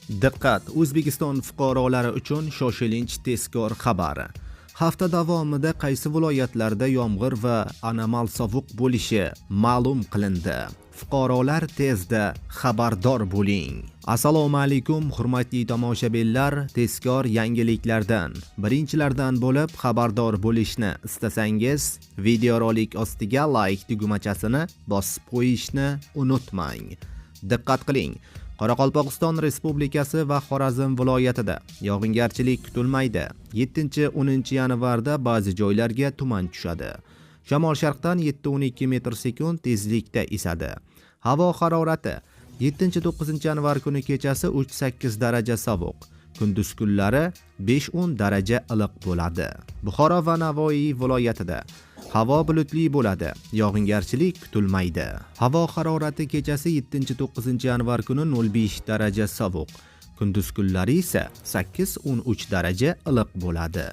Diqqat! O'zbekiston fuqarolari uchun shoshilinch tezkor xabar. Hafta davomida qaysi viloyatlarda yomg'ir va anomal sovuq bo'lishi ma'lum qilindi. Fuqarolar tezda xabardor bo'ling. Assalomu alaykum hurmatli tomoshabinlar, tezkor yangiliklardan birinchilardan bo'lib xabardor bo'lishni istasangiz, videorolik ostiga like tugmachasini bosib qo'yishni unutmang. Diqqat qiling. Qoraqalpog'iston Respublikasi va Xorazm viloyatida yog'ingarchilik kutilmaydi. 7-10 yanvarda ba'zi joylarga tuman tushadi. Shamol-sharqdan 7-12 metr/sekund tezlikda esadi. Havo harorati 7-9 yanvar kuni kechasi 3-8 daraja sovuq, kunduz kunlari 5-10 daraja iliq bo'ladi. Buxoro va Navoiy viloyatida havo bulutli bo'ladi, yog'ingarchilik kutilmaydi. Havo harorati kechasi 7-9 yanvar kuni 0-5 daraja sovuq, kunduz kunlari esa 8-13 daraja iliq bo'ladi.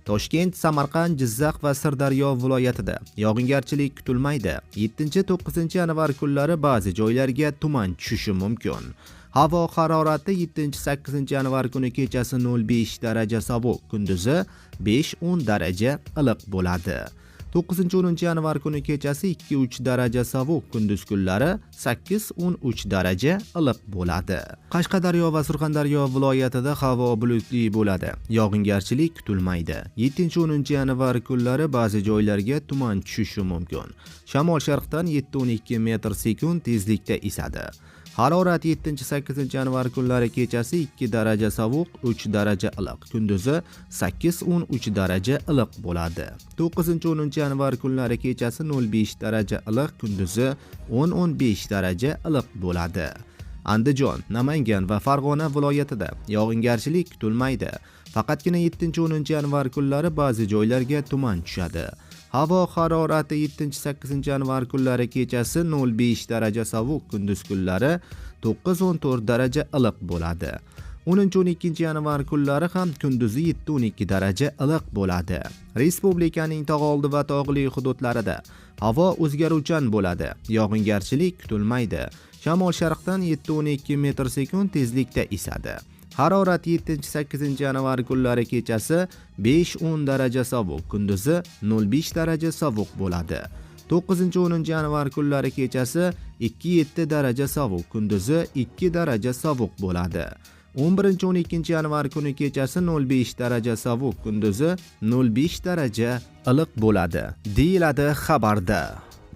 Toshkent, Samarqand, Jizzax va Sirdaryo viloyatida yog'ingarchilik kutilmaydi. 7-9 yanvar kunlari ba'zi joylarga tuman tushishi mumkin. Havo harorati 7-8 yanvar kuni kechasi 0-5 daraja sovuq, kunduzi 5-10 daraja iliq bo'ladi. 9-10 yanvar kuni kechasi 2-3 daraja sovuq, kunduz kunlari 8-13 daraja iliq bo'ladi. Qashqadaryo va Surxondaryo viloyatida havo bulutli bo'ladi, yog'ingarchilik kutilmaydi. 7-10 yanvar kunlari ba'zi joylarga tuman tushishi mumkin. Shamol-sharqdan 7-12 metr/sekund tezlikda esadi. Harorat 7-8 yanvar kunlari kechasi 2 daraja sovuq, 3 daraja iliq, kunduzi 8-13 daraja iliq bo'ladi. 9-10 yanvar kunlari kechasi 0-5 daraja iliq, kunduzi 10-15 daraja iliq bo'ladi. Andijon, Namangan va Farg'ona viloyatida yog'ingarchilik kutilmaydi. Faqatgina 7-10 yanvar kunlari ba'zi joylarga tuman tushadi. Havo harorati 7-8 yanvar kunlari kechasi 0-5 daraja sovuq, kunduz kunlari 9-14 daraja iliq bo'ladi. 10-12 yanvar kunlari ham kunduzi 7-12 daraja iliq bo'ladi. Respublikaning tog'oldi va tog'li hududlarida havo o'zgaruvchan bo'ladi, yog'ingarchilik kutilmaydi. Shamol-sharqdan 7-12 metr/sekund tezlikda esadi. Harorat 7-8 yanvar kunlari kechasi 5-10 daraja sovuq, kunduzi 0-5 daraja sovuq bo'ladi. 9-10 yanvar kunlari kechasi 2-7 daraja sovuq, kunduzi 2 daraja sovuq bo'ladi. 11-12 yanvar kuni kechasi 0-5 daraja sovuq, kunduzi 0-5 daraja iliq bo'ladi, deyiladi xabarda.